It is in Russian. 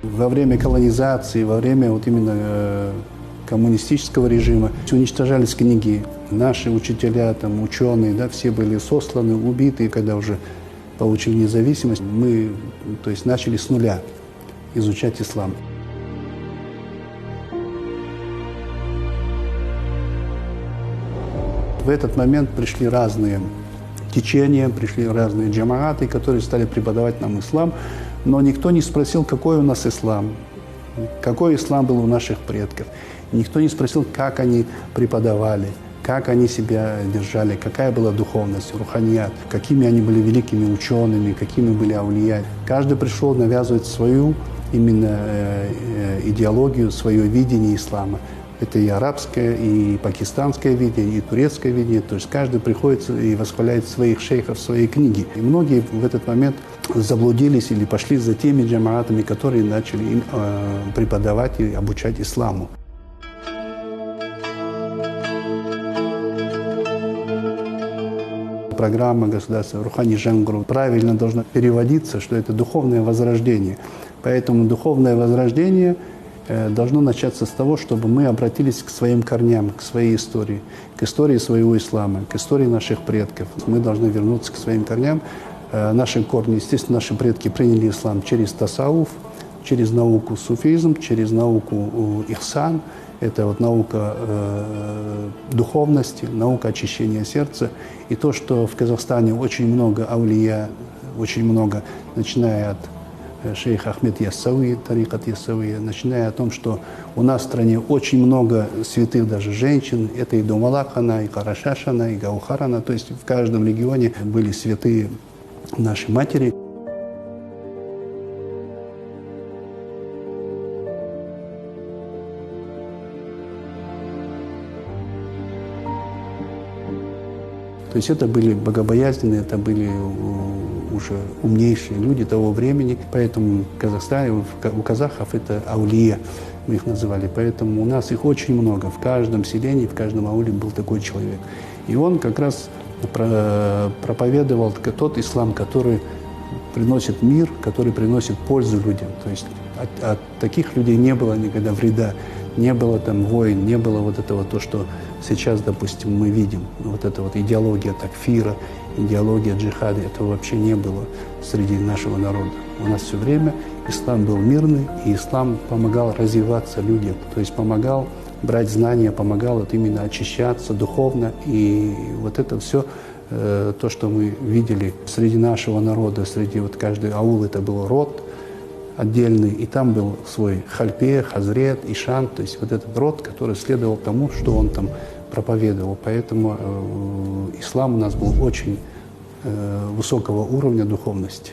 Во время колонизации, во время вот именно коммунистического режима уничтожались книги. Наши учителя, там, ученые, да, все были сосланы, убиты. Когда уже получили независимость, мы, то есть, начали с нуля изучать ислам. В этот момент пришли разные течения, пришли разные джамааты, которые стали преподавать нам ислам, но никто не спросил, какой у нас ислам, какой ислам был у наших предков. Никто не спросил, как они преподавали, как они себя держали, какая была духовность, руханият, какими они были великими учеными, какими были аулия. Каждый пришел навязывать свою именно идеологию, свое видение ислама. Это и арабское, и пакистанское видение, и турецкое видение. То есть каждый приходит и восхваляет своих шейхов, свои книги. И многие в этот момент заблудились или пошли за теми джамаатами, которые начали им преподавать и обучать исламу. Программа государства Рухани Жаңғыру правильно должна переводиться, что это духовное возрождение. Поэтому духовное возрождение должно начаться с того, чтобы мы обратились к своим корням, к своей истории, к истории своего ислама, к истории наших предков. Мы должны вернуться к своим корням. Наши корни, естественно, наши предки приняли ислам через тасауф, через науку суфизм, через науку ихсан. Это вот наука духовности, наука очищения сердца. И то, что в Казахстане очень много аулия, очень много, начиная от шейх Ахмед Яссауи, тарикат Яссауи, начиная о том, что у нас в стране очень много святых даже женщин. Это и Думалахана, и Карашашана, и Гаухарана. То есть в каждом регионе были святые наши матери. То есть это были богобоязненные, это были уже умнейшие люди того времени. Поэтому в Казахстане, у казахов это аулия, мы их называли. Поэтому у нас их очень много. В каждом селении, в каждом ауле был такой человек. И он как раз проповедовал тот ислам, который приносит мир, который приносит пользу людям. То есть от таких людей не было никогда вреда. Не было там войн, не было вот этого, то, что сейчас, допустим, мы видим. Вот эта вот идеология такфира, идеология джихада, этого вообще не было среди нашего народа. У нас все время ислам был мирный, и ислам помогал развиваться людям. То есть помогал брать знания, помогал вот именно очищаться духовно. И вот это все, то, что мы видели среди нашего народа, среди вот каждый аул, это был род отдельный, и там был свой хальпе, хазрет, ишан, то есть вот этот род, который следовал тому, что он там проповедовал. Поэтому ислам у нас был очень высокого уровня духовности.